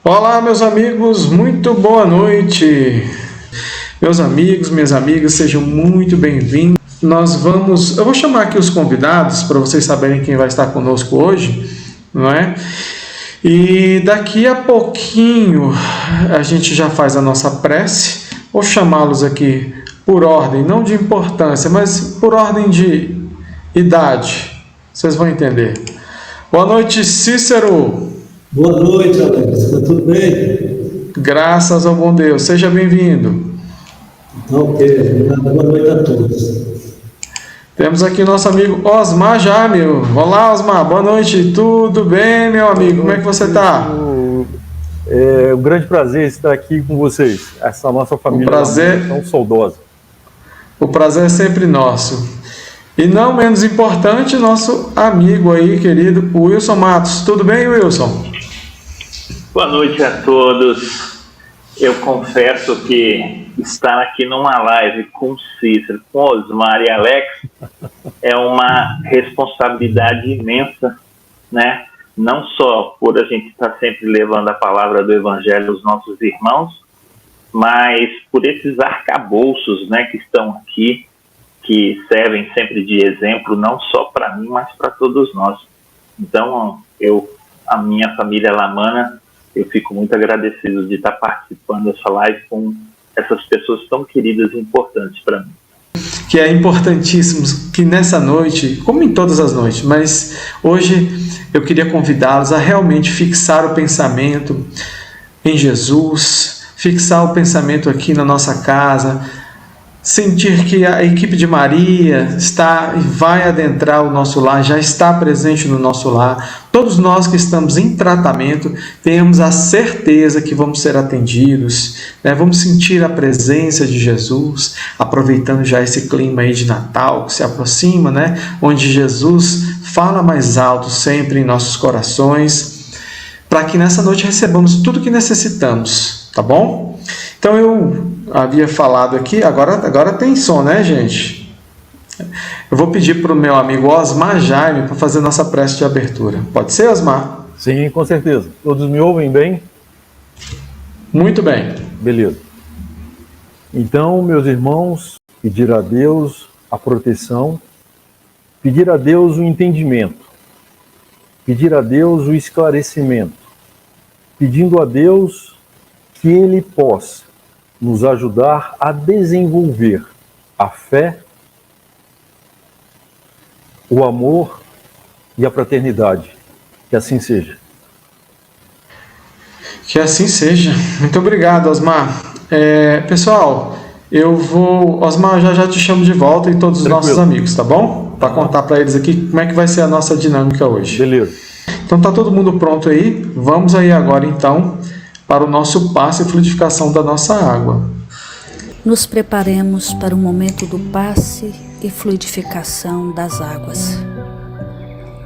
Olá, meus amigos, muito boa noite. Meus amigos, minhas amigas, sejam muito bem-vindos. Eu vou chamar aqui os convidados para vocês saberem quem vai estar conosco hoje, não é? E daqui a pouquinho a gente já faz a nossa prece. Vou chamá-los aqui por ordem, não de importância, mas por ordem de idade. Vocês vão entender. Boa noite, Cícero. Boa noite, Alex. Está tudo bem? Graças ao bom Deus. Seja bem-vindo. Ok. Boa noite a todos. Temos aqui nosso amigo Osmar Jamil. Olá, Osmar. Boa noite. Tudo bem, meu amigo? Como é que você está? É um grande prazer estar aqui com vocês. Essa nossa família tão saudosa. O prazer é sempre nosso. E não menos importante, nosso amigo aí, querido Wilson Matos. Tudo bem, Wilson? Boa noite a todos. Eu confesso que estar aqui numa live com Cícero, com Osmar e Alex é uma responsabilidade imensa, né? Não só por a gente estar sempre levando a palavra do Evangelho aos nossos irmãos, mas por esses arcabouços, né, que estão aqui, que servem sempre de exemplo, não só para mim, mas para todos nós. Então, a minha família Lamana, eu fico muito agradecido de estar participando dessa live com essas pessoas tão queridas e importantes para mim. Que é importantíssimo que nessa noite, como em todas as noites, mas hoje eu queria convidá-los a realmente fixar o pensamento em Jesus, fixar o pensamento aqui na nossa casa, sentir que a equipe de Maria está e vai adentrar o nosso lar, já está presente no nosso lar. Todos nós que estamos em tratamento temos a certeza que vamos ser atendidos, né? Vamos sentir a presença de Jesus, aproveitando já esse clima aí de Natal que se aproxima, né? Onde Jesus fala mais alto sempre em nossos corações, para que nessa noite recebamos tudo que necessitamos, tá bom? Então eu havia falado aqui, agora tem som, né, gente? Eu vou pedir para o meu amigo Osmar Jaime para fazer nossa prece de abertura. Pode ser, Osmar? Sim, com certeza. Todos me ouvem bem? Muito bem. Beleza. Então, meus irmãos, pedir a Deus a proteção, pedir a Deus o entendimento, pedir a Deus o esclarecimento, pedindo a Deus que Ele possa nos ajudar a desenvolver a fé, o amor e a fraternidade. Que assim seja. Que assim seja. Muito obrigado, Osmar. Pessoal, Osmar, já te chamo de volta e todos os nossos amigos, tá bom? Para contar para eles aqui como é que vai ser a nossa dinâmica hoje. Beleza. Então tá todo mundo pronto aí? Vamos aí agora então para o nosso passe e fluidificação da nossa água. Nos preparemos para o momento do passe e fluidificação das águas.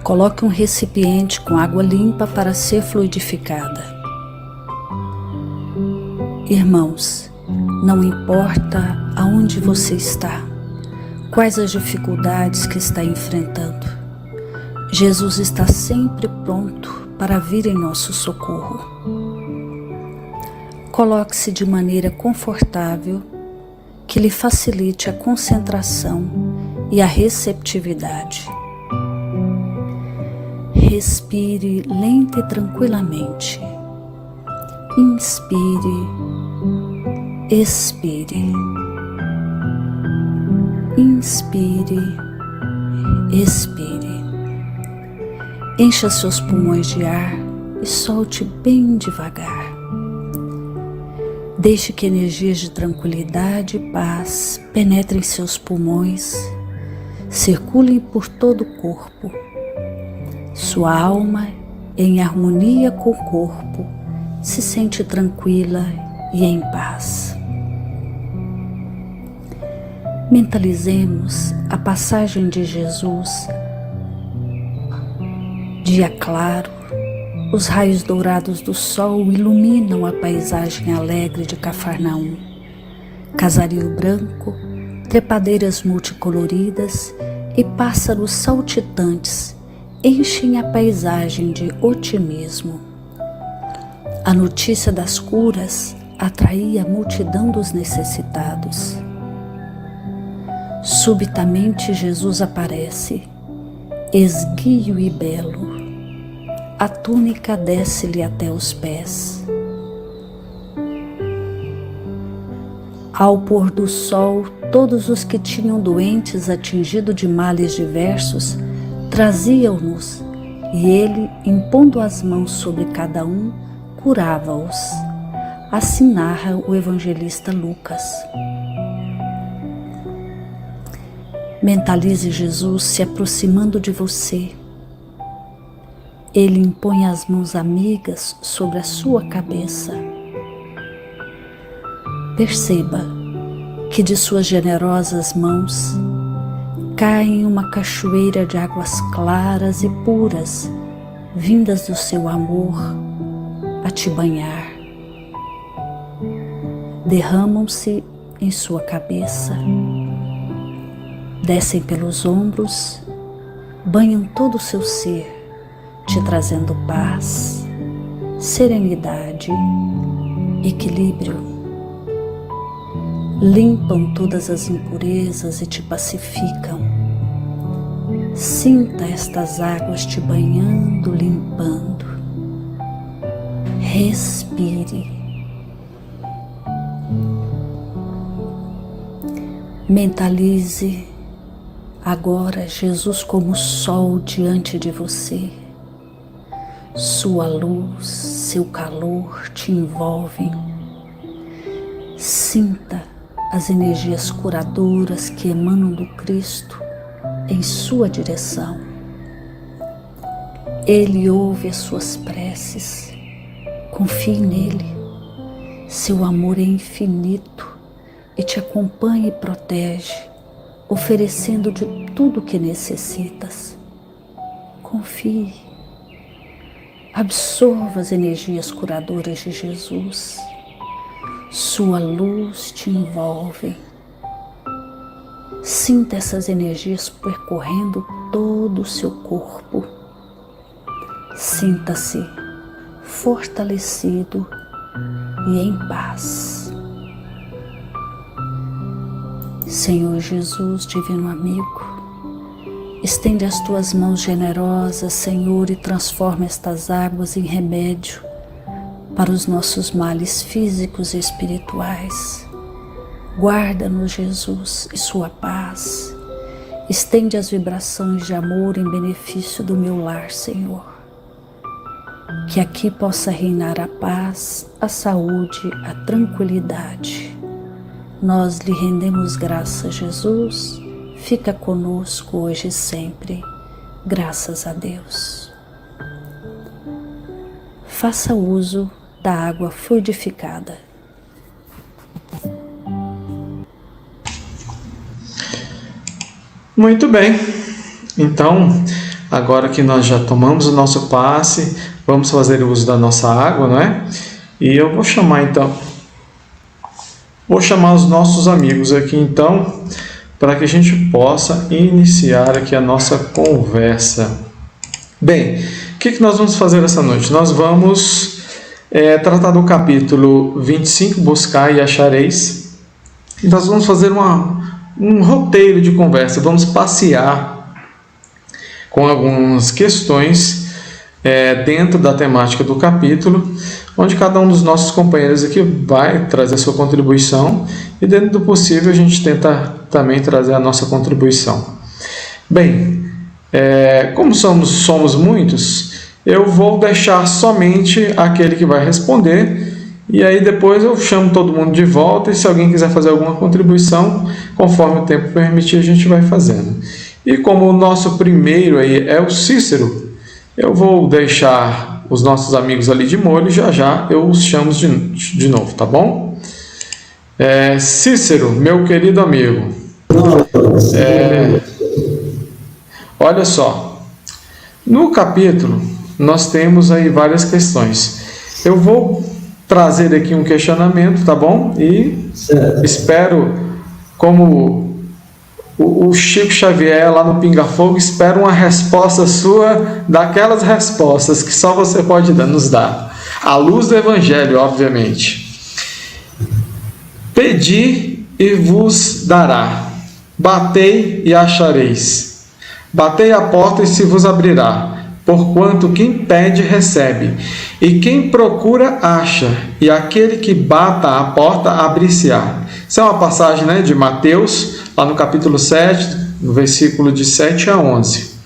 Coloque um recipiente com água limpa para ser fluidificada. Irmãos, não importa aonde você está, quais as dificuldades que está enfrentando, Jesus está sempre pronto para vir em nosso socorro. Coloque-se de maneira confortável, que lhe facilite a concentração e a receptividade. Respire lenta e tranquilamente. Inspire, expire. Inspire, expire. Encha seus pulmões de ar e solte bem devagar. Deixe que energias de tranquilidade e paz penetrem seus pulmões, circulem por todo o corpo. Sua alma, em harmonia com o corpo, se sente tranquila e em paz. Mentalizemos a passagem de Jesus, dia claro. Os raios dourados do sol iluminam a paisagem alegre de Cafarnaum. Casario branco, trepadeiras multicoloridas e pássaros saltitantes enchem a paisagem de otimismo. A notícia das curas atraía a multidão dos necessitados. Subitamente Jesus aparece, esguio e belo. A túnica desce-lhe até os pés. Ao pôr do sol, todos os que tinham doentes atingidos de males diversos traziam-nos, e ele, impondo as mãos sobre cada um, curava-os. Assim narra o evangelista Lucas. Mentalize Jesus se aproximando de você. Ele impõe as mãos amigas sobre a sua cabeça. Perceba que de suas generosas mãos cai uma cachoeira de águas claras e puras, vindas do seu amor a te banhar. Derramam-se em sua cabeça, descem pelos ombros, banham todo o seu ser, te trazendo paz, serenidade, equilíbrio. Limpam todas as impurezas e te pacificam. Sinta estas águas te banhando, limpando. Respire. Mentalize agora Jesus como sol diante de você. Sua luz, seu calor te envolvem. Sinta as energias curadoras que emanam do Cristo em sua direção. Ele ouve as suas preces. Confie nele. Seu amor é infinito e te acompanha e protege, oferecendo de tudo o que necessitas. Confie. Absorva as energias curadoras de Jesus. Sua luz te envolve. Sinta essas energias percorrendo todo o seu corpo. Sinta-se fortalecido e em paz. Senhor Jesus, divino amigo, estende as tuas mãos generosas, Senhor, e transforma estas águas em remédio para os nossos males físicos e espirituais. Guarda-nos, Jesus, e sua paz. Estende as vibrações de amor em benefício do meu lar, Senhor. Que aqui possa reinar a paz, a saúde, a tranquilidade. Nós lhe rendemos graças, Jesus. Fica conosco hoje e sempre. Graças a Deus. Faça uso da água fluidificada. Muito bem. Então, agora que nós já tomamos o nosso passe, vamos fazer uso da nossa água, não é? E eu vou chamar os nossos amigos aqui então, para que a gente possa iniciar aqui a nossa conversa. Bem, o que nós vamos fazer essa noite? Nós vamos tratar do capítulo 25, Buscar e Achareis. E nós vamos fazer um roteiro de conversa, vamos passear com algumas questões dentro da temática do capítulo, onde cada um dos nossos companheiros aqui vai trazer a sua contribuição e, dentro do possível, a gente tenta também trazer a nossa contribuição. Bem, como somos muitos, eu vou deixar somente aquele que vai responder, e aí depois eu chamo todo mundo de volta, e se alguém quiser fazer alguma contribuição, conforme o tempo permitir, a gente vai fazendo. E como o nosso primeiro aí é o Cícero, eu vou deixar os nossos amigos ali de molho, já eu os chamo de novo, tá bom? Cícero, meu querido amigo, olha só, no capítulo nós temos aí várias questões. Eu vou trazer aqui um questionamento, tá bom? E espero, como o Chico Xavier lá no Pinga Fogo, espero uma resposta sua, daquelas respostas que só você pode nos dar. À luz do Evangelho, obviamente. Pedi e vos dará. Batei e achareis. Batei a porta e se vos abrirá. Porquanto quem pede, recebe. E quem procura, acha. E aquele que bata a porta, abrir-se-á. Isso é uma passagem, né, de Mateus, lá no capítulo 7, no versículo de 7 a 11.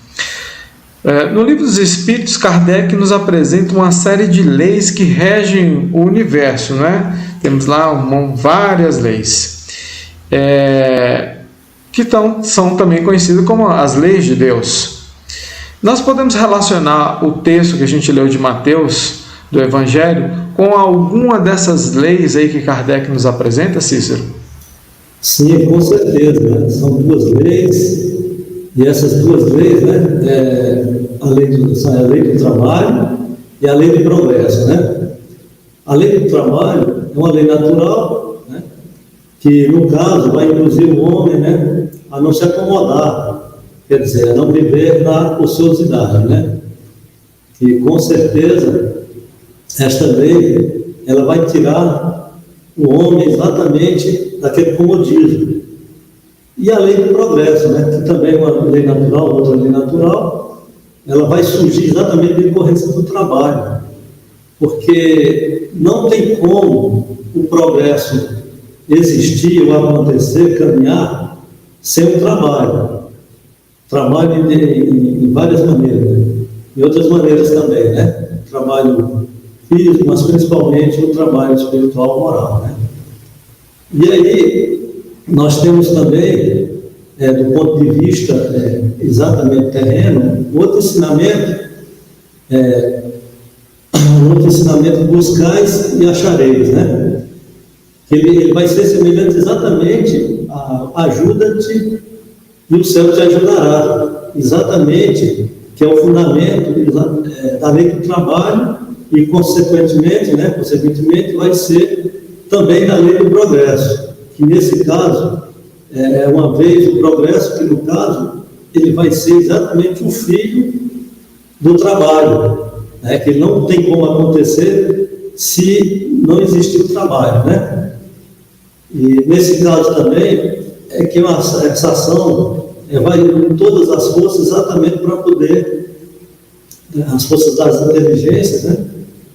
No Livro dos Espíritos, Kardec nos apresenta uma série de leis que regem o universo, né? Temos lá várias leis, que são também conhecidas como as leis de Deus. Nós podemos relacionar o texto que a gente leu de Mateus, do Evangelho, com alguma dessas leis aí que Kardec nos apresenta, Cícero? Sim, com certeza. São duas leis, e essas duas leis, né, a lei do trabalho e a lei do progresso, né? A lei do trabalho é uma lei natural, né, que, no caso, vai induzir o homem, né, a não se acomodar, quer dizer, a não viver na ociosidade, né? E, com certeza, esta lei, ela vai tirar o homem exatamente daquele comodismo. E a lei do progresso, né, que também é uma lei natural, outra lei natural, ela vai surgir exatamente da decorrência do trabalho. Porque não tem como o progresso existir ou acontecer, caminhar, sem o trabalho. Trabalho em várias maneiras, né? E outras maneiras também, né? Trabalho físico, mas principalmente o trabalho espiritual moral, né? E aí, nós temos também, do ponto de vista exatamente terreno, outro ensinamento, buscais e achareis, né? Ele vai ser semelhante exatamente a ajuda-te e o céu te ajudará, exatamente, que é o fundamento da lei do trabalho e, consequentemente, vai ser também da lei do progresso, que nesse caso, uma vez o progresso, que no caso, ele vai ser exatamente o filho do trabalho, né? Que não tem como acontecer se não existir o trabalho, né? E nesse caso também, que essa ação vai unir todas as forças exatamente para poder, as forças das inteligências, né,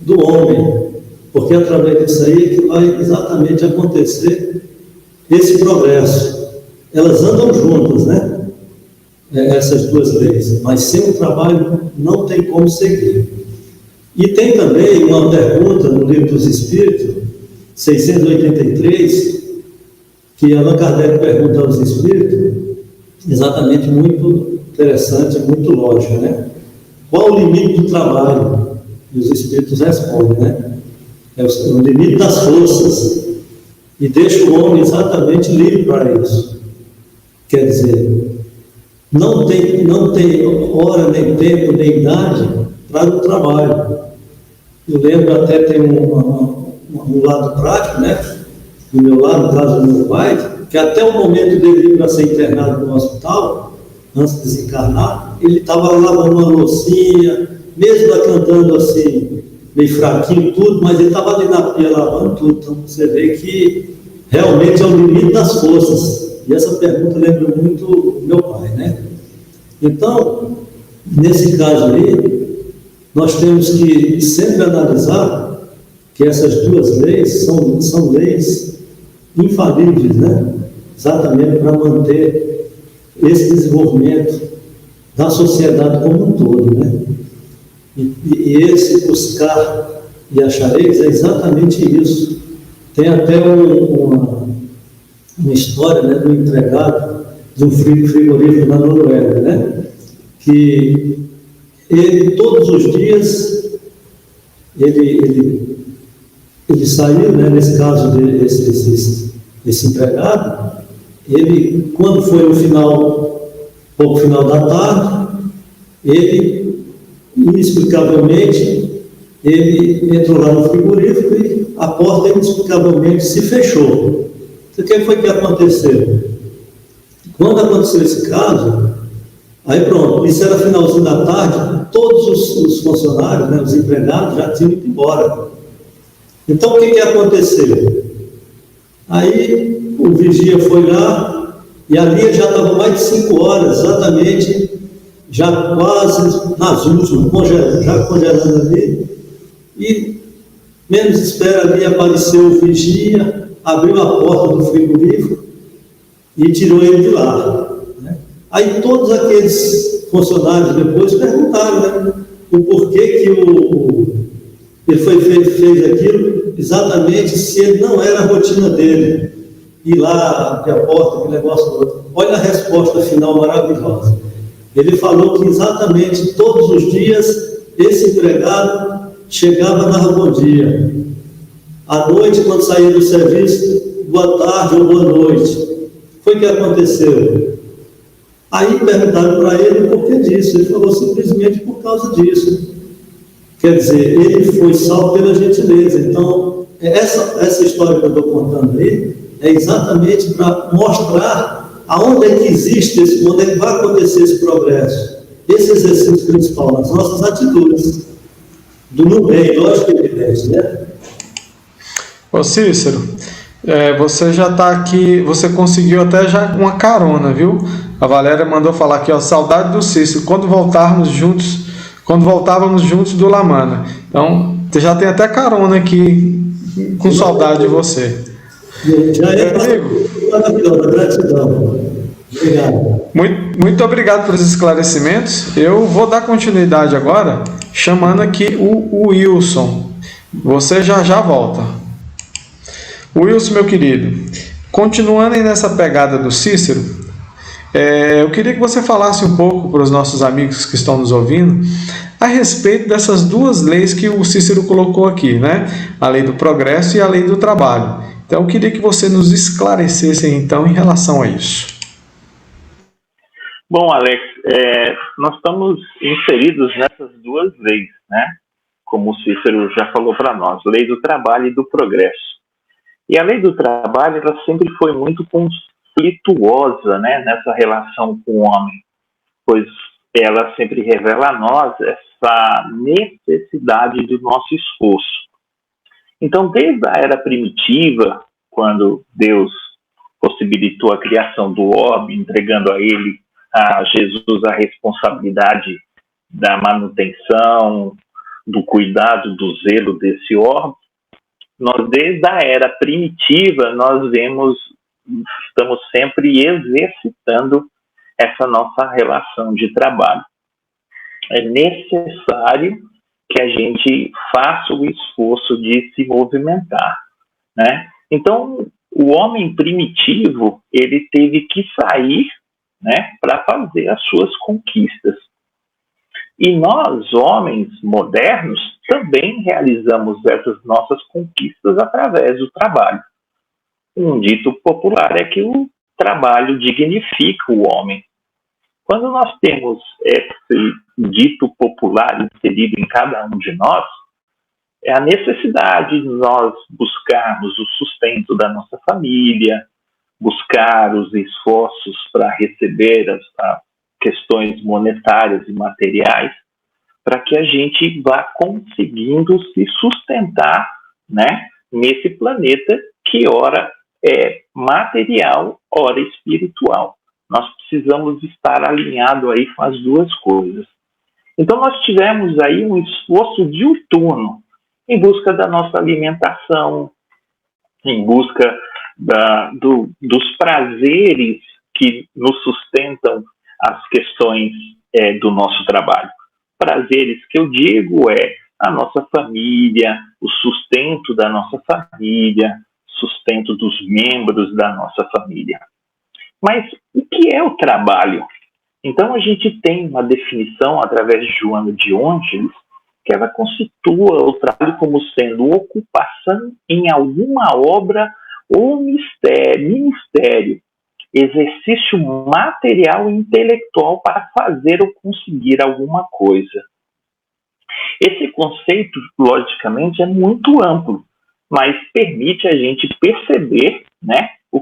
do homem, porque através disso aí é que vai exatamente acontecer esse progresso. Elas andam juntas, né, essas duas leis, mas sem o trabalho não tem como seguir. E tem também uma pergunta no Livro dos Espíritos, 683, que Allan Kardec pergunta aos Espíritos, exatamente muito interessante, muito lógica, né? Qual o limite do trabalho? E os Espíritos respondem, né? É o limite das forças, e deixa o homem exatamente livre para isso. Quer dizer, não tem hora, nem tempo, nem idade para o trabalho. Eu lembro, até tem um lado prático, né? Do meu lado, no caso do meu pai, que até o momento dele ir para ser internado no hospital, antes de desencarnar, ele estava lavando uma loucinha, mesmo cantando assim, meio fraquinho tudo, mas ele estava ali na pia lavando tudo. Então você vê que realmente é o limite das forças. E essa pergunta lembra muito meu pai, né? Então, nesse caso aí, nós temos que sempre analisar que essas duas leis são leis infalíveis, né? Exatamente para manter esse desenvolvimento da sociedade como um todo, né? E esse buscar e achareis é exatamente isso. Tem até uma história, né, do empregado de um frigorífico na Noruega, né? Que ele, todos os dias, ele saiu, né, nesse caso desse empregado, ele, quando foi pouco final da tarde, ele, inexplicavelmente, ele entrou lá no frigorífico e a porta inexplicavelmente se fechou. O que foi que aconteceu? Quando aconteceu esse caso, Aí pronto, isso era finalzinho da tarde, todos os funcionários, né, os empregados, já tinham ido embora. Então o que aconteceu? Aí o vigia foi lá, e ali já estava mais de 5 horas, exatamente, já quase nas últimas, já congelando ali, e menos espera ali, apareceu o vigia, abriu a porta do frigorífico e tirou ele de lá, né? Aí todos aqueles funcionários depois perguntaram, né, o porquê que ele fez aquilo, exatamente se ele não era a rotina dele, ir lá, abrir a porta, aquele negócio todo. Olha a resposta final maravilhosa. Ele falou que exatamente todos os dias esse empregado chegava, dava bom dia. À noite, quando saía do serviço, boa tarde ou boa noite. Foi o que aconteceu. Aí perguntaram para ele o porquê disso. Ele falou simplesmente por causa disso. Quer dizer, ele foi salvo pela gentileza. Então, essa história que eu estou contando aí é exatamente para mostrar aonde é que existe, onde é que vai acontecer esse progresso. Esse exercício principal nas nossas atitudes. Do bem, lógico que evidente, né? Ô Cícero, você já está aqui, você conseguiu até já uma carona, viu? A Valéria mandou falar aqui, ó, saudade do Cícero, quando voltávamos juntos do Lamana. Então, você já tem até carona aqui, com saudade de você. Já é maravilhosa, gratidão. Obrigado. Muito obrigado pelos esclarecimentos. Eu vou dar continuidade agora, chamando aqui o Wilson. Você já volta. Wilson, meu querido, continuando aí nessa pegada do Cícero, eu queria que você falasse um pouco para os nossos amigos que estão nos ouvindo a respeito dessas duas leis que o Cícero colocou aqui, né? A lei do progresso e a lei do trabalho. Então, eu queria que você nos esclarecesse então em relação a isso. Bom, Alex, nós estamos inseridos nessas duas leis, né? Como o Cícero já falou para nós, lei do trabalho e do progresso. E a lei do trabalho, ela sempre foi muito conflituosa, né, nessa relação com o homem, pois ela sempre revela a nós essa necessidade do nosso esforço. Então, desde a era primitiva, quando Deus possibilitou a criação do homem, entregando a Jesus, a responsabilidade da manutenção, do cuidado, do zelo desse órgão, nós, desde a era primitiva, estamos sempre exercitando essa nossa relação de trabalho. É necessário que a gente faça o esforço de se movimentar, né? Então, o homem primitivo, ele teve que sair, né, para fazer as suas conquistas. E nós, homens modernos, também realizamos essas nossas conquistas através do trabalho. Um dito popular é que o trabalho dignifica o homem. Quando nós temos esse dito popular inserido em cada um de nós, é a necessidade de nós buscarmos o sustento da nossa família, buscar os esforços para receber as questões monetárias e materiais, para que a gente vá conseguindo se sustentar, né, nesse planeta que ora é material, ora espiritual. Nós precisamos estar alinhados aí com as duas coisas. Então nós tivemos aí um esforço diuturno em busca da nossa alimentação, em busca dos prazeres que nos sustentam as questões do nosso trabalho. Prazeres que eu digo a nossa família, o sustento da nossa família, sustento dos membros da nossa família. Mas o que é o trabalho? Então a gente tem uma definição através de Joana de Ângeles, que ela constitua o trabalho como sendo ocupação em alguma obra ou ministério, exercício material e intelectual para fazer ou conseguir alguma coisa. Esse conceito, logicamente, é muito amplo, mas permite a gente perceber, né, o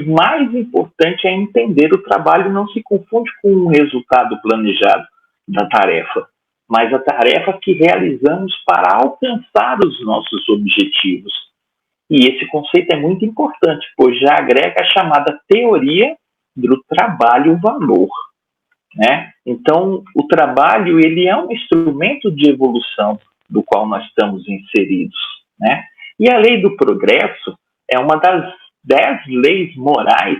que mais importante é entender o trabalho não se confunde com o resultado planejado da tarefa, mas a tarefa que realizamos para alcançar os nossos objetivos. E esse conceito é muito importante, pois já agrega a chamada teoria do trabalho-valor, né? Então, o trabalho ele é um instrumento de evolução do qual nós estamos inseridos, né? E a lei do progresso é uma das 10 leis morais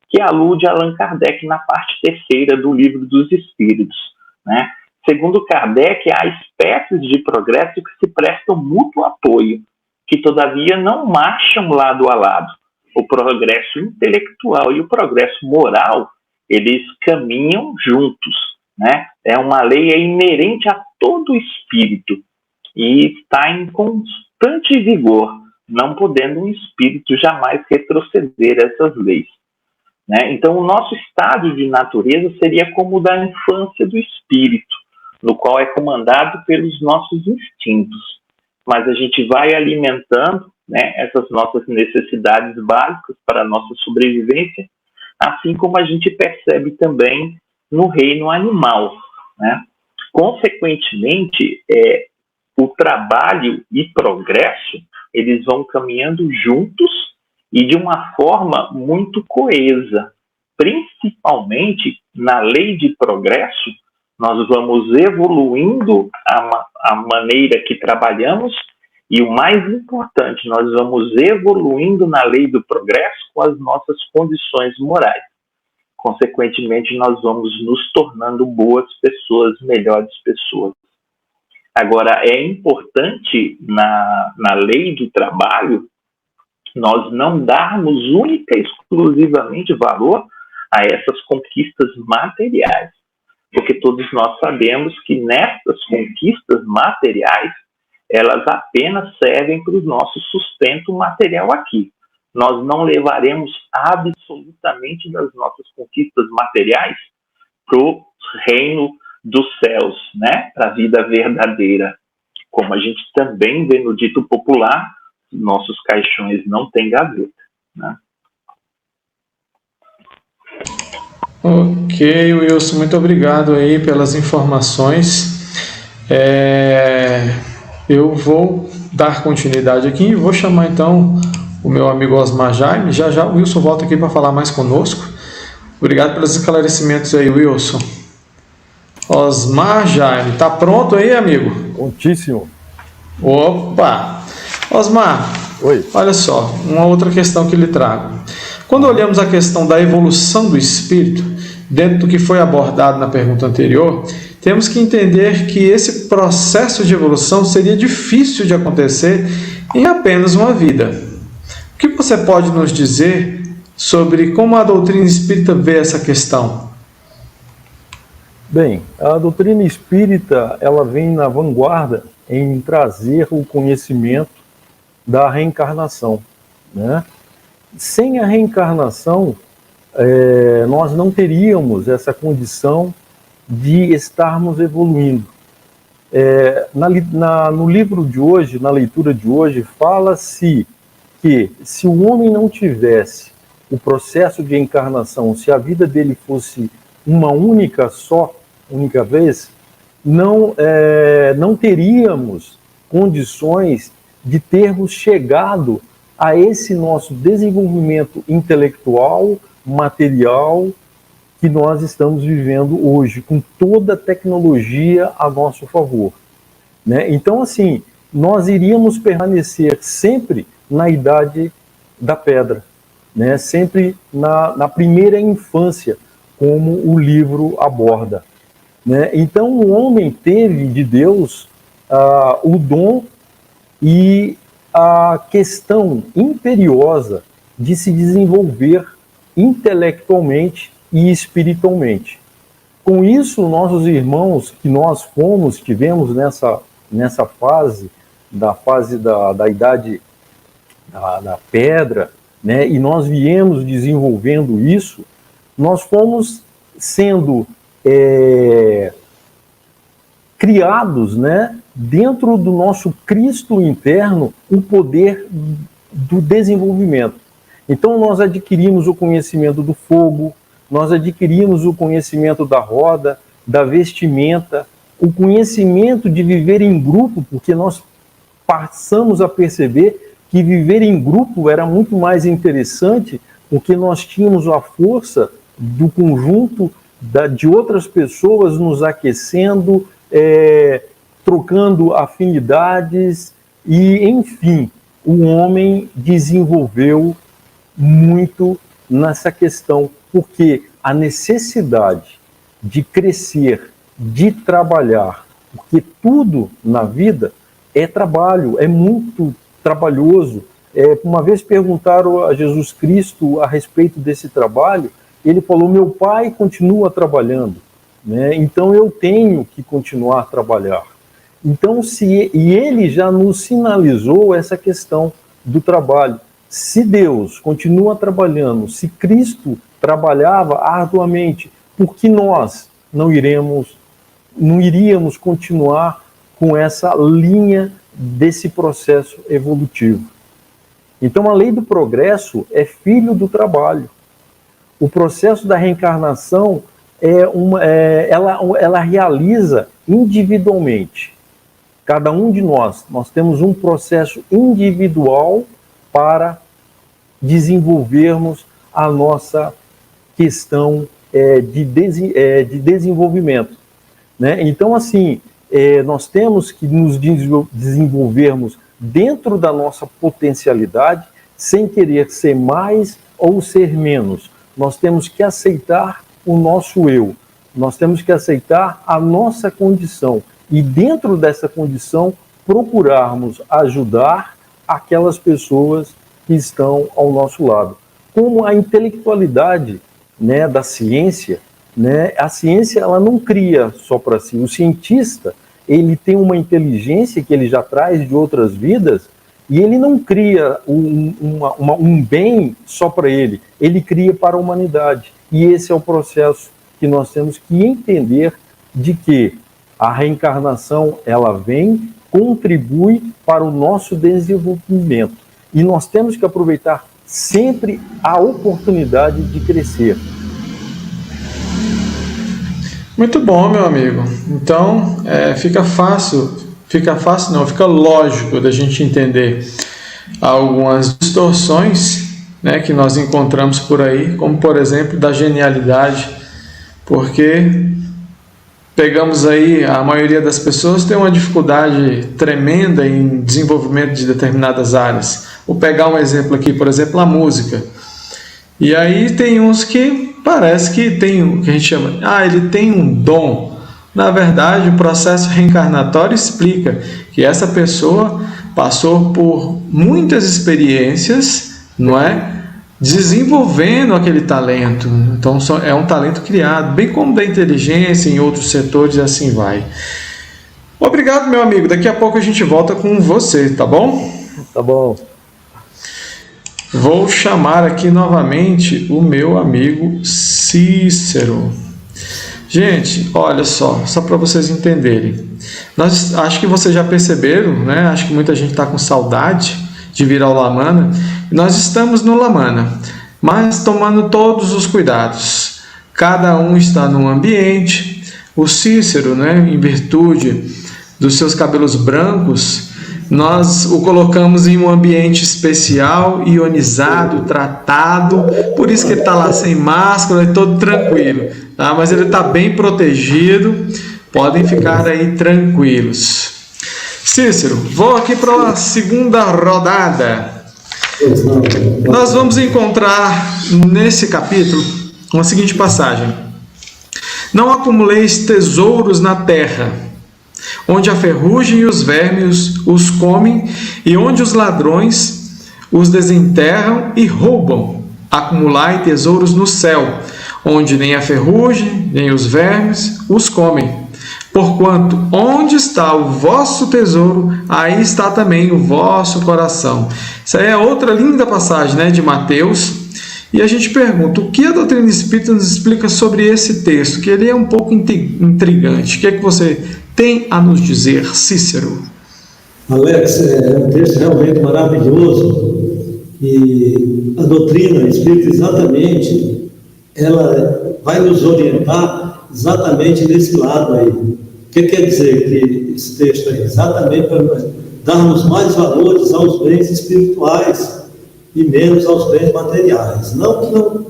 que alude Allan Kardec na parte 3ª do Livro dos Espíritos, né? Segundo Kardec, há espécies de progresso que se prestam mútuo apoio, que todavia não marcham lado a lado. O progresso intelectual e o progresso moral, eles caminham juntos, né? É uma lei inerente a todo espírito e está em constante vigor, não podendo um espírito jamais retroceder a essas leis, né? Então, o nosso estado de natureza seria como o da infância do espírito, no qual é comandado pelos nossos instintos. Mas a gente vai alimentando, né, essas nossas necessidades básicas para a nossa sobrevivência, assim como a gente percebe também no reino animal, né? Consequentemente, o trabalho e progresso, eles vão caminhando juntos e de uma forma muito coesa. Principalmente na lei de progresso, nós vamos evoluindo a maneira que trabalhamos e, o mais importante, nós vamos evoluindo na lei do progresso com as nossas condições morais. Consequentemente, nós vamos nos tornando boas pessoas, melhores pessoas. Agora, é importante na lei do trabalho nós não darmos única e exclusivamente valor a essas conquistas materiais, porque todos nós sabemos que nessas conquistas materiais, elas apenas servem para o nosso sustento material aqui. Nós não levaremos absolutamente das nossas conquistas materiais para o reino dos céus, né? Para a vida verdadeira. Como a gente também vê no dito popular, nossos caixões não têm gaveta, né? Ok, Wilson, muito obrigado aí pelas informações. Eu vou dar continuidade aqui e vou chamar então o meu amigo Osmar Jaime. Já já o Wilson volta aqui para falar mais conosco. Obrigado pelos esclarecimentos aí, Wilson. Osmar Jaime, tá pronto aí, amigo? Prontíssimo. Opa! Osmar, Oi. Olha só, uma outra questão que lhe trago. Quando olhamos a questão da evolução do espírito, dentro do que foi abordado na pergunta anterior, temos que entender que esse processo de evolução seria difícil de acontecer em apenas uma vida. O que você pode nos dizer sobre como a doutrina espírita vê essa questão? Bem, a doutrina espírita, ela vem na vanguarda em trazer o conhecimento da reencarnação, né? Sem a reencarnação, nós não teríamos essa condição de estarmos evoluindo. No livro de hoje, na leitura de hoje, fala-se que se o homem não tivesse o processo de encarnação, se a vida dele fosse uma única vez, não teríamos condições de termos chegado a esse nosso desenvolvimento intelectual, material, que nós estamos vivendo hoje, com toda a tecnologia a nosso favor, né? Então, assim, nós iríamos permanecer sempre na idade da pedra, né? Sempre na primeira infância, como o livro aborda, né? Então, o homem teve de Deus o dom e a questão imperiosa de se desenvolver intelectualmente e espiritualmente. Com isso, nossos irmãos que nós tivemos nessa fase, da idade da pedra, né, e nós viemos desenvolvendo isso, nós fomos sendo criados, né, dentro do nosso Cristo interno, o poder do desenvolvimento. Então nós adquirimos o conhecimento do fogo, nós adquirimos o conhecimento da roda, da vestimenta, o conhecimento de viver em grupo, porque nós passamos a perceber que viver em grupo era muito mais interessante, porque nós tínhamos a força do conjunto de outras pessoas nos aquecendo, trocando afinidades, e, enfim, o homem desenvolveu muito nessa questão, porque a necessidade de crescer, de trabalhar, porque tudo na vida é trabalho, é muito trabalhoso. Uma vez perguntaram a Jesus Cristo a respeito desse trabalho, ele falou: meu pai continua trabalhando, né? Então eu tenho que continuar a trabalhar. Então, e ele já nos sinalizou essa questão do trabalho. Se Deus continua trabalhando, se Cristo trabalhava arduamente, por que nós não iríamos continuar com essa linha desse processo evolutivo? Então, a lei do progresso é filho do trabalho. O processo da reencarnação ela realiza individualmente. Cada um de nós temos um processo individual para desenvolvermos a nossa questão de desenvolvimento, né? Então, assim, nós temos que nos desenvolvermos dentro da nossa potencialidade, sem querer ser mais ou ser menos. Nós temos que aceitar o nosso eu, nós temos que aceitar a nossa condição e, dentro dessa condição, procurarmos ajudar aquelas pessoas que estão ao nosso lado. Como a intelectualidade, né, da ciência, né, a ciência ela não cria só para si. O cientista, ele tem uma inteligência que ele já traz de outras vidas, e ele não cria um bem só para ele, ele cria para a humanidade. E esse é o processo que nós temos que entender, de que a reencarnação, ela vem, contribui para o nosso desenvolvimento. E nós temos que aproveitar sempre a oportunidade de crescer. Muito bom, meu amigo. Então, fica lógico da gente entender algumas distorções, né, que nós encontramos por aí, como, por exemplo, da genialidade, porque pegamos aí, a maioria das pessoas tem uma dificuldade tremenda em desenvolvimento de determinadas áreas. Vou pegar um exemplo aqui, por exemplo, a música. E aí tem uns que parece que tem o que a gente chama, ele tem um dom. Na verdade, o processo reencarnatório explica que essa pessoa passou por muitas experiências, não é? Desenvolvendo aquele talento. Então é um talento criado, bem como da inteligência em outros setores, e assim vai. Obrigado, meu amigo. Daqui a pouco a gente volta com você, tá bom? Tá bom. Vou chamar aqui novamente o meu amigo Cícero. Gente, olha só para vocês entenderem. Acho que vocês já perceberam, né? Acho que muita gente está com saudade de vir ao Lamana. Nós estamos no Lamana, mas tomando todos os cuidados. Cada um está num ambiente. O Cícero, né, em virtude dos seus cabelos brancos, nós o colocamos em um ambiente especial, ionizado, tratado. Por isso que ele está lá sem máscara, todo tranquilo, tá? Mas ele está bem protegido. Podem ficar aí tranquilos. Cícero, vou aqui para a segunda rodada. Nós vamos encontrar nesse capítulo uma seguinte passagem: não acumuleis tesouros na terra, onde a ferrugem e os vermes os comem, e onde os ladrões os desenterram e roubam. Acumulai tesouros no céu, onde nem a ferrugem nem os vermes os comem. Porquanto onde está o vosso tesouro, aí está também o vosso coração. Isso aí é outra linda passagem, né, de Mateus. E a gente pergunta, o que a doutrina espírita nos explica sobre esse texto? Que ele é um pouco intrigante. O que é que você tem a nos dizer, Cícero? Alex, é um texto realmente maravilhoso, E a doutrina espírita, exatamente, ela vai nos orientar exatamente nesse lado aí. O que quer dizer que esse texto aí? Exatamente para nós darmos mais valores aos bens espirituais e menos aos bens materiais. Não que não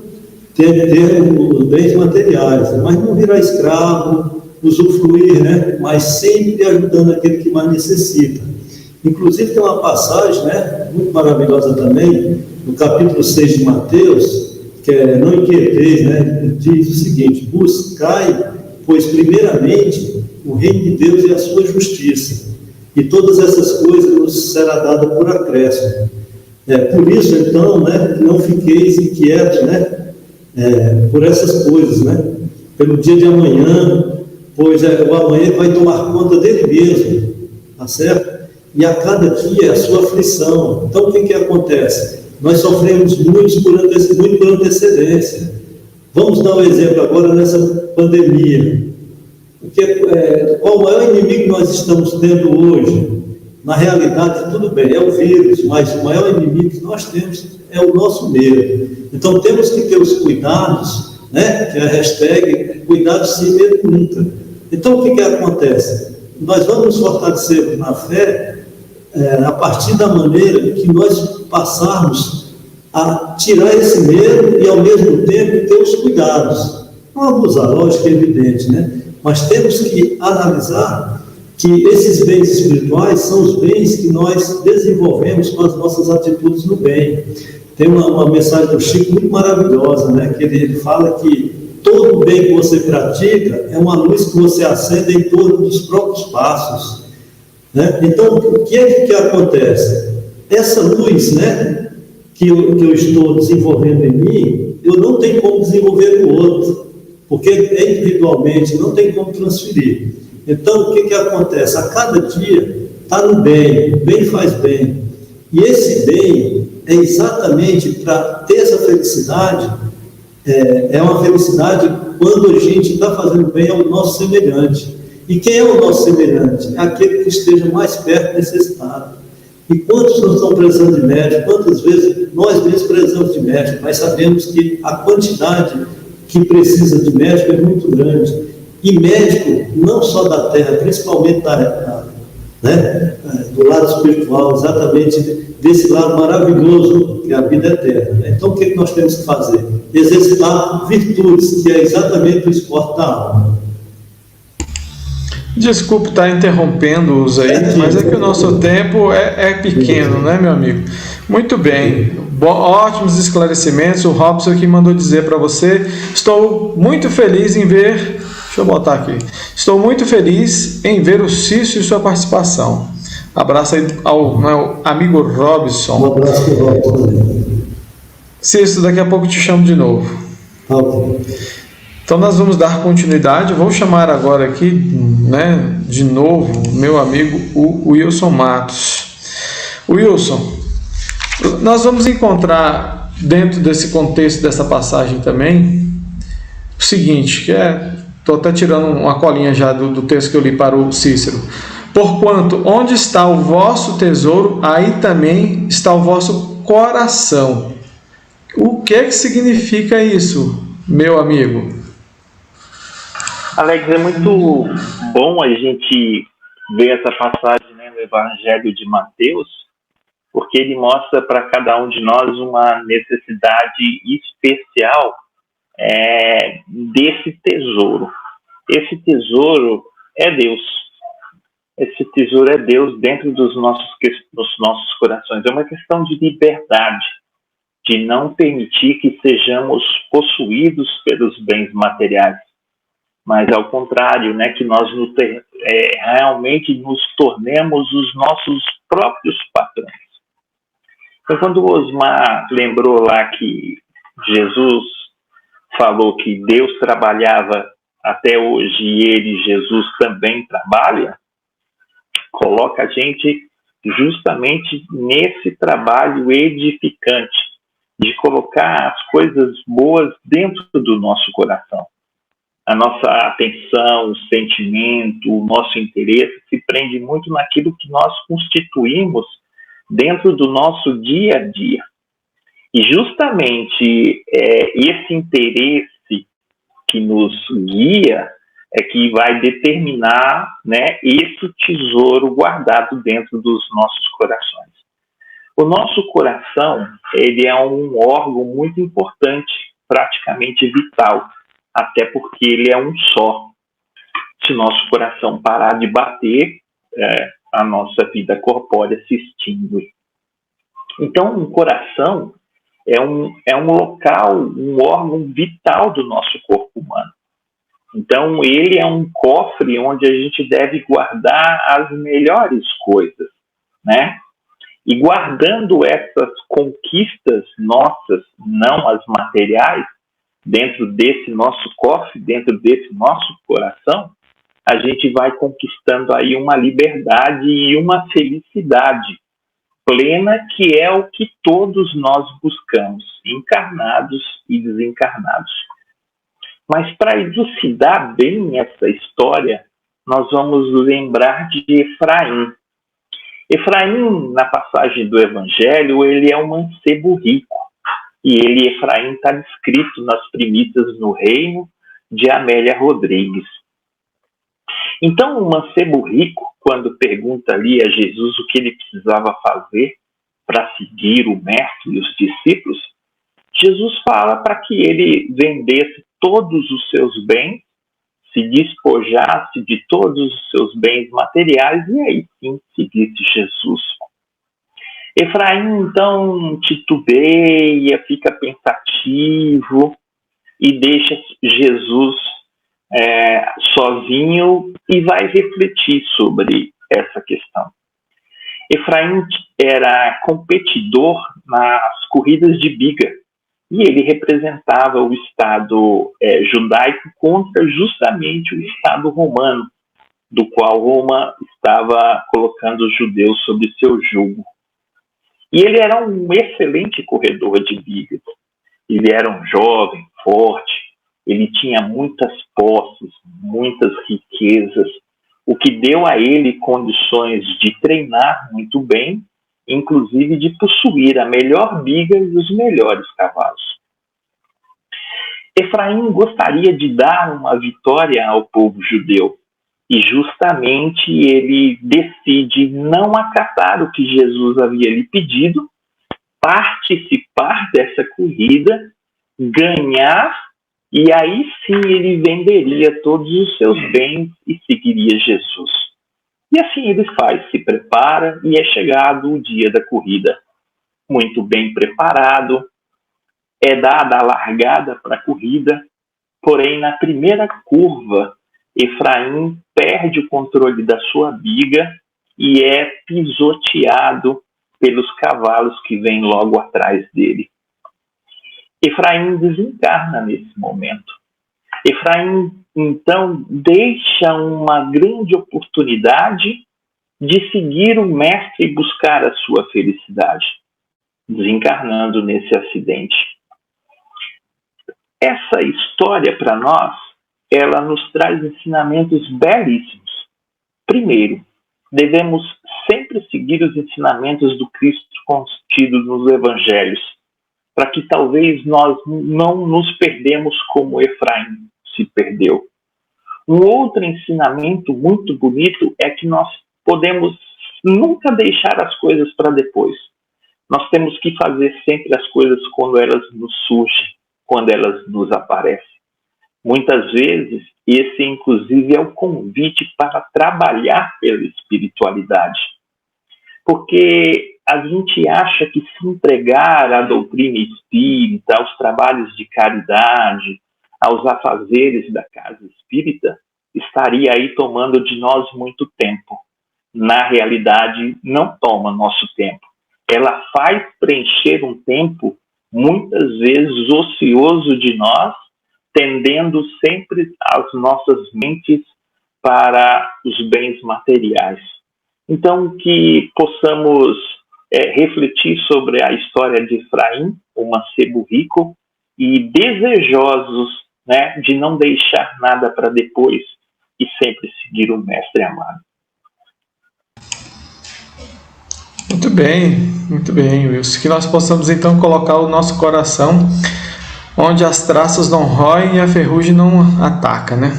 tenha que ter os bens materiais, mas não virar escravo, usufruir, né? Mas sempre ajudando aquele que mais necessita. Inclusive tem uma passagem, né, muito maravilhosa também, no capítulo 6 de Mateus, que é: não inquieteis, né, diz o seguinte: buscai, pois primeiramente o reino de Deus e a sua justiça, e todas essas coisas nos será dada por acréscimo. Por isso, então, né, não fiqueis inquietos, né, por essas coisas, né, pelo dia de amanhã, pois o amanhã vai tomar conta dele mesmo, tá certo? E a cada dia é a sua aflição. Então, o que acontece? Nós sofremos muito por antecedência. Vamos dar um exemplo agora nessa pandemia. Qual o maior inimigo que nós estamos tendo hoje? Na realidade, tudo bem, é o vírus, mas o maior inimigo que nós temos é o nosso medo. Então, temos que ter os cuidados, né? Que é a hashtag cuidados sim, medo nunca. Então, o que acontece? Nós vamos nos fortalecer na fé a partir da maneira que nós passarmos a tirar esse medo e, ao mesmo tempo, ter os cuidados. Não abusar, lógico, é evidente, né? Mas temos que analisar que esses bens espirituais são os bens que nós desenvolvemos com as nossas atitudes no bem. Tem uma mensagem do Chico muito maravilhosa, né? Que ele fala que todo o bem que você pratica é uma luz que você acende em torno dos próprios passos, né? Então, o que acontece? Essa luz, né, que eu estou desenvolvendo em mim, eu não tenho como desenvolver no outro, porque individualmente não tem como transferir. Então, o que acontece? A cada dia está no bem, o bem faz bem. E esse bem é exatamente para ter essa felicidade. É uma felicidade quando a gente está fazendo bem ao nosso semelhante. E quem é o nosso semelhante? É aquele que esteja mais perto necessitado. E quantos não estão precisando de médico? Quantas vezes nós mesmos precisamos de médico, mas sabemos que a quantidade que precisa de médico é muito grande. E médico, não só da terra, principalmente do lado espiritual, exatamente desse lado maravilhoso que é a vida eterna. Então, o que nós temos que fazer? Exercitar virtudes, que é exatamente o esporte da alma. Desculpe estar interrompendo-os aí, mas é que o nosso tempo é pequeno, né, meu amigo? Muito bem, ótimos esclarecimentos. O Robson aqui mandou dizer para você: estou muito feliz em ver, deixa eu botar aqui, estou muito feliz em ver o Cício e sua participação. Abraço aí ao amigo Robson. Um abraço para o Robson também. Cício, daqui a pouco te chamo de novo. Ok. Então nós vamos dar continuidade. Vou chamar agora aqui, né, de novo, meu amigo o Wilson Matos. Wilson, nós vamos encontrar dentro desse contexto dessa passagem também o seguinte, que estou até tirando uma colinha já do texto que eu li para o Cícero: porquanto onde está o vosso tesouro, aí também está o vosso coração. O que significa isso, meu amigo? Alex, é muito bom a gente ver essa passagem, né, no Evangelho de Mateus, porque ele mostra para cada um de nós uma necessidade especial desse tesouro. Esse tesouro é Deus. Esse tesouro é Deus dentro dos nossos corações. É uma questão de liberdade, de não permitir que sejamos possuídos pelos bens materiais, mas ao contrário, né, que nós realmente nos tornemos os nossos próprios patrões. Então, quando o Osmar lembrou lá que Jesus falou que Deus trabalhava até hoje e Jesus também trabalha, coloca a gente justamente nesse trabalho edificante, de colocar as coisas boas dentro do nosso coração. A nossa atenção, o sentimento, o nosso interesse se prende muito naquilo que nós constituímos dentro do nosso dia a dia. E justamente esse interesse que nos guia é que vai determinar, né, esse tesouro guardado dentro dos nossos corações. O nosso coração, ele é um órgão muito importante, praticamente vital, até porque ele é um só. Se nosso coração parar de bater, a nossa vida corpórea se extingue. Então, um coração é um local, um órgão vital do nosso corpo humano. Então, ele é um cofre onde a gente deve guardar as melhores coisas, né? E guardando essas conquistas nossas, não as materiais, dentro desse nosso cofre, dentro desse nosso coração, a gente vai conquistando aí uma liberdade e uma felicidade plena, que é o que todos nós buscamos, encarnados e desencarnados. Mas para elucidar bem essa história, nós vamos lembrar de Efraim. Efraim, na passagem do Evangelho, ele é um mancebo rico. E Efraim, está descrito nas primícias no reino de Amélia Rodrigues. Então, o mancebo rico, quando pergunta ali a Jesus o que ele precisava fazer para seguir o mestre e os discípulos, Jesus fala para que ele vendesse todos os seus bens, se despojasse de todos os seus bens materiais e aí sim seguisse Jesus. Efraim, então, titubeia, fica pensativo e deixa Jesus sozinho e vai refletir sobre essa questão. Efraim era competidor nas corridas de biga e ele representava o Estado judaico contra justamente o Estado romano, do qual Roma estava colocando os judeus sob seu jugo. E ele era um excelente corredor de bigas. Ele era um jovem, forte, ele tinha muitas posses, muitas riquezas, o que deu a ele condições de treinar muito bem, inclusive de possuir a melhor biga e os melhores cavalos. Efraim gostaria de dar uma vitória ao povo judeu, e justamente ele decide não acatar o que Jesus havia lhe pedido, participar dessa corrida, ganhar, e aí sim ele venderia todos os seus bens e seguiria Jesus. E assim ele faz, se prepara e é chegado o dia da corrida. Muito bem preparado, é dada a largada para a corrida, porém na primeira curva, Efraim perde o controle da sua biga e é pisoteado pelos cavalos que vêm logo atrás dele. Efraim desencarna nesse momento. Efraim, então, deixa uma grande oportunidade de seguir o mestre e buscar a sua felicidade, desencarnando nesse acidente. Essa história, para nós, ela nos traz ensinamentos belíssimos. Primeiro, devemos sempre seguir os ensinamentos do Cristo contidos nos Evangelhos, para que talvez nós não nos perdemos como Efraim se perdeu. Um outro ensinamento muito bonito é que nós podemos nunca deixar as coisas para depois. Nós temos que fazer sempre as coisas quando elas nos surgem, quando elas nos aparecem. Muitas vezes, esse inclusive é o convite para trabalhar pela espiritualidade. Porque a gente acha que se entregar à doutrina espírita, aos trabalhos de caridade, aos afazeres da casa espírita, estaria aí tomando de nós muito tempo. Na realidade, não toma nosso tempo. Ela faz preencher um tempo, muitas vezes ocioso de nós, tendendo sempre as nossas mentes para os bens materiais. Então, que possamos refletir sobre a história de Efraim, o mancebo rico, e desejosos, né, de não deixar nada para depois e sempre seguir o mestre amado. Muito muito bem, Wilson. Que nós possamos então colocar o nosso coração onde as traças não roem e a ferrugem não ataca, né?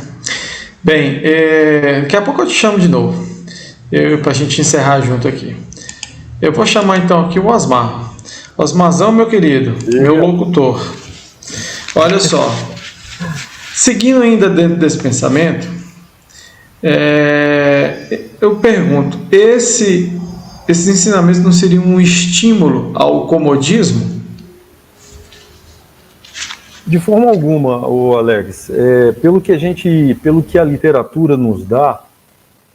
Bem, daqui a pouco eu te chamo de novo, para a gente encerrar junto aqui. Eu vou chamar então aqui o Osmar. Osmarzão, meu querido, meu locutor. Olha só, seguindo ainda dentro desse pensamento, eu pergunto, esses ensinamentos não seriam um estímulo ao comodismo? De forma alguma, Alex. Pelo que a literatura nos dá,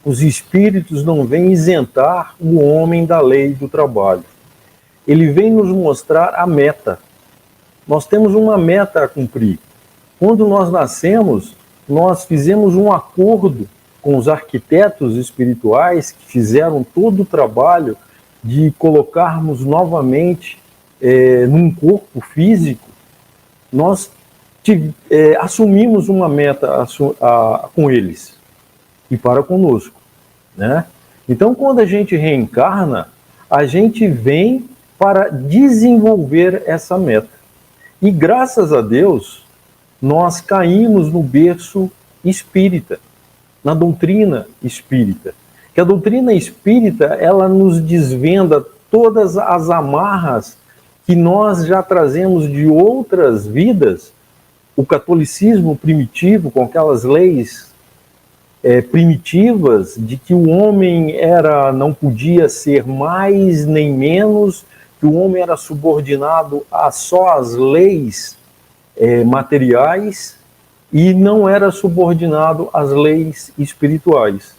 os espíritos não vêm isentar o homem da lei do trabalho. Ele vem nos mostrar a meta. Nós temos uma meta a cumprir. Quando nós nascemos, nós fizemos um acordo com os arquitetos espirituais que fizeram todo o trabalho de colocarmos novamente num corpo físico. Nós assumimos uma meta com eles e para conosco, né? Então, quando a gente reencarna, a gente vem para desenvolver essa meta. E graças a Deus, nós caímos no berço espírita, na doutrina espírita. Que a doutrina espírita, ela nos desvenda todas as amarras que nós já trazemos de outras vidas. O catolicismo primitivo, com aquelas leis primitivas de que o homem não podia ser mais nem menos, que o homem era subordinado a só as leis materiais e não era subordinado às leis espirituais.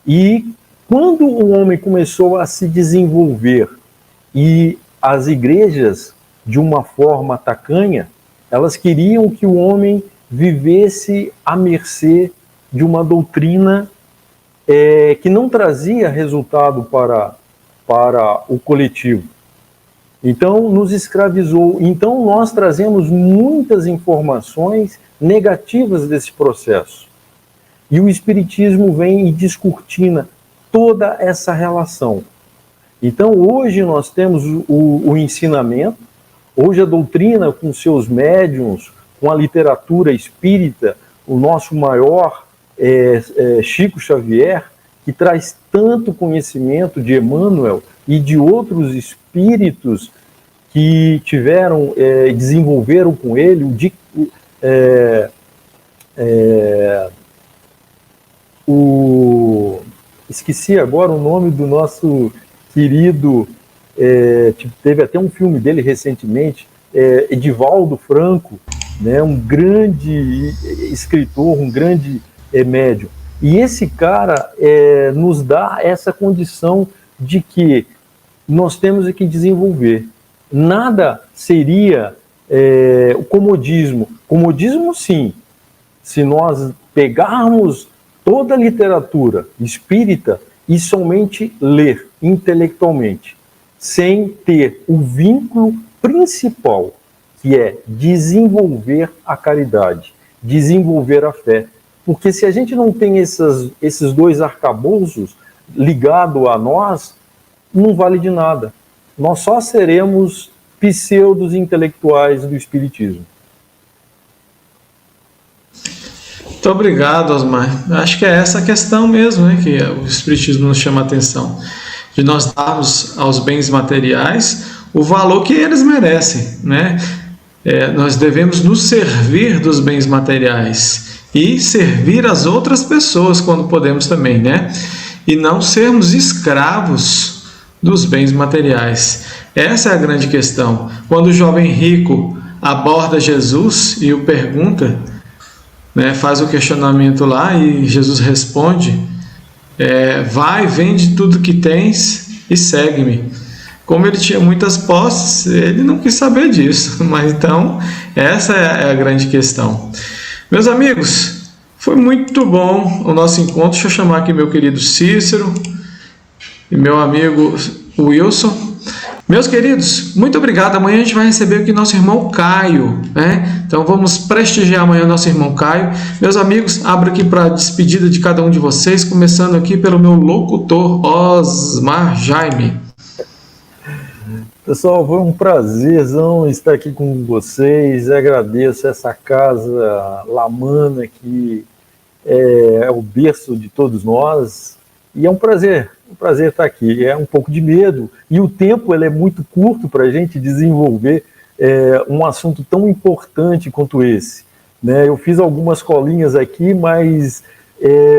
E quando o homem começou a se desenvolver e as igrejas, de uma forma tacanha, elas queriam que o homem vivesse à mercê de uma doutrina que não trazia resultado para o coletivo. Então, nos escravizou. Então, nós trazemos muitas informações negativas desse processo. E o Espiritismo vem e descortina toda essa relação. Então, hoje nós temos o ensinamento, hoje a doutrina com seus médiuns, com a literatura espírita, o nosso maior Chico Xavier, que traz tanto conhecimento de Emmanuel e de outros espíritos que tiveram, desenvolveram com ele, esqueci agora o nome do nosso querido, teve até um filme dele recentemente, Edivaldo Franco, né, um grande escritor, um grande médium. E esse cara nos dá essa condição de que nós temos que desenvolver. Nada seria o comodismo. Comodismo, sim, se nós pegarmos toda a literatura espírita e somente ler intelectualmente, sem ter o vínculo principal, que é desenvolver a caridade, desenvolver a fé. Porque se a gente não tem esses dois arcabouços ligados a nós, não vale de nada. Nós só seremos pseudos intelectuais do Espiritismo. Muito obrigado, Osmar. Acho que é essa a questão mesmo, né, que o Espiritismo nos chama a atenção. De nós darmos aos bens materiais o valor que eles merecem, né? Nós devemos nos servir dos bens materiais e servir as outras pessoas quando podemos também, né? E não sermos escravos dos bens materiais. Essa é a grande questão. Quando o jovem rico aborda Jesus e o pergunta, né, faz o questionamento lá e Jesus responde, vai, vende tudo que tens e segue-me. Como ele tinha muitas posses, ele não quis saber disso, mas então essa é a grande questão. Meus amigos, foi muito bom o nosso encontro. Deixa eu chamar aqui meu querido Cícero e meu amigo Wilson. Meus queridos, muito obrigado. Amanhã a gente vai receber aqui nosso irmão Caio, né? Então vamos prestigiar amanhã nosso irmão Caio. Meus amigos, abro aqui para a despedida de cada um de vocês, começando aqui pelo meu locutor Osmar Jaime. Pessoal, foi um prazerzão estar aqui com vocês. Agradeço essa casa Lamana que é o berço de todos nós. E é um prazer estar aqui. É um pouco de medo. E o tempo ele é muito curto para a gente desenvolver um assunto tão importante quanto esse. Né? Eu fiz algumas colinhas aqui, mas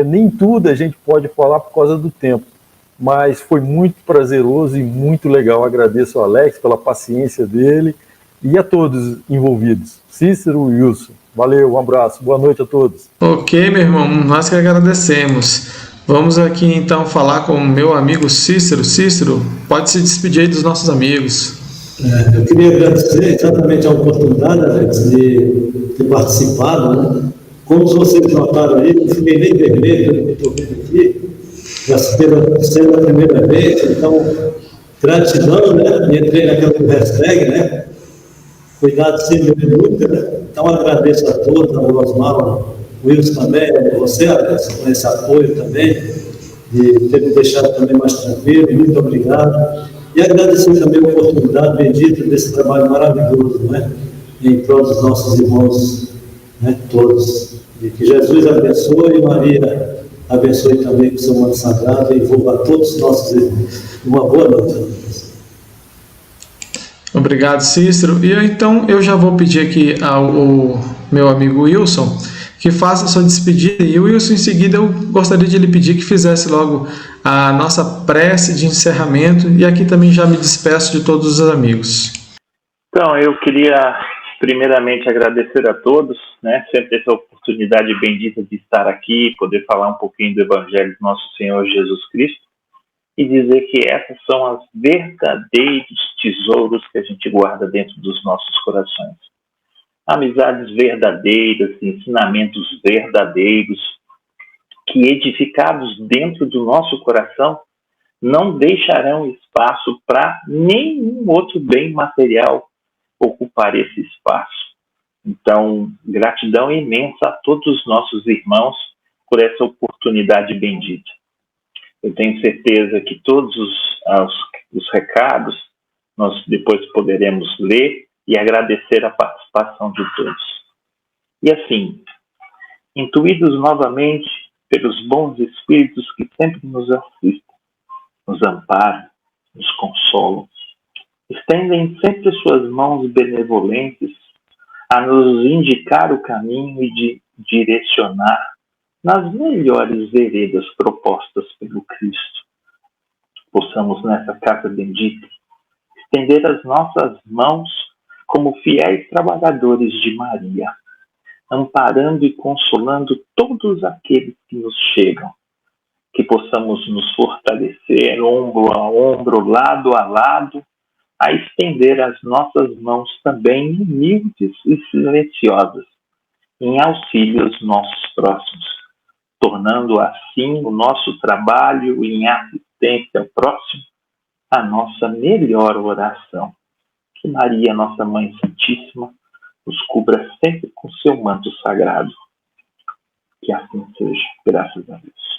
nem tudo a gente pode falar por causa do tempo. Mas foi muito prazeroso e muito legal. Agradeço ao Alex pela paciência dele e a todos envolvidos. Cícero e Wilson. Valeu, um abraço. Boa noite a todos. Ok, meu irmão, nós que agradecemos. Vamos aqui então falar com o meu amigo Cícero. Cícero, pode se despedir aí dos nossos amigos. Eu queria agradecer exatamente a oportunidade, Alex, de ter participado. Né? Como vocês notaram aí, não fiquei nem vermelho, eu estou vendo aqui. Já sendo a primeira vez, então, gratidão, né? Entrei naquela hashtag, né? Cuidado sempre de dúvida, né? Então, agradeço a todos, ao Osmar, ao Wilson também, a você, Alex, por esse apoio também, de ter me deixado também mais tranquilo, muito obrigado. E agradecer também a oportunidade bendita desse trabalho maravilhoso, né? Em prol dos nossos irmãos, né? Todos. E que Jesus abençoe e Maria abençoe também com o seu manto sagrado e envolva a todos os nossos irmãos. Uma boa noite. Obrigado, Cícero. E então eu já vou pedir aqui ao meu amigo Wilson que faça a sua despedida. E o Wilson, em seguida, eu gostaria de lhe pedir que fizesse logo a nossa prece de encerramento. E aqui também já me despeço de todos os amigos. Então, eu queria primeiramente agradecer a todos, né, sempre essa oportunidade bendita de estar aqui, poder falar um pouquinho do Evangelho do nosso Senhor Jesus Cristo e dizer que essas são os verdadeiros tesouros que a gente guarda dentro dos nossos corações. Amizades verdadeiras, ensinamentos verdadeiros que edificados dentro do nosso coração não deixarão espaço para nenhum outro bem material ocupar esse espaço. Então, gratidão imensa a todos os nossos irmãos por essa oportunidade bendita. Eu tenho certeza que todos os recados nós depois poderemos ler e agradecer a participação de todos. E assim, intuídos novamente pelos bons espíritos que sempre nos assistem, nos amparam, nos consolam, estendem sempre suas mãos benevolentes a nos indicar o caminho e de direcionar nas melhores veredas propostas pelo Cristo. Possamos nessa casa bendita estender as nossas mãos como fiéis trabalhadores de Maria, amparando e consolando todos aqueles que nos chegam. Que possamos nos fortalecer ombro a ombro, lado a lado, a estender as nossas mãos também humildes e silenciosas, em auxílio aos nossos próximos, tornando assim o nosso trabalho em assistência ao próximo a nossa melhor oração. Que Maria, nossa Mãe Santíssima, nos cubra sempre com seu manto sagrado. Que assim seja, graças a Deus.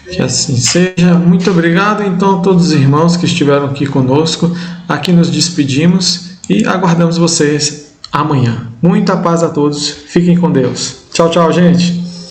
Que assim seja. Muito obrigado, então, a todos os irmãos que estiveram aqui conosco. Aqui nos despedimos e aguardamos vocês amanhã. Muita paz a todos. Fiquem com Deus. Tchau, tchau, gente.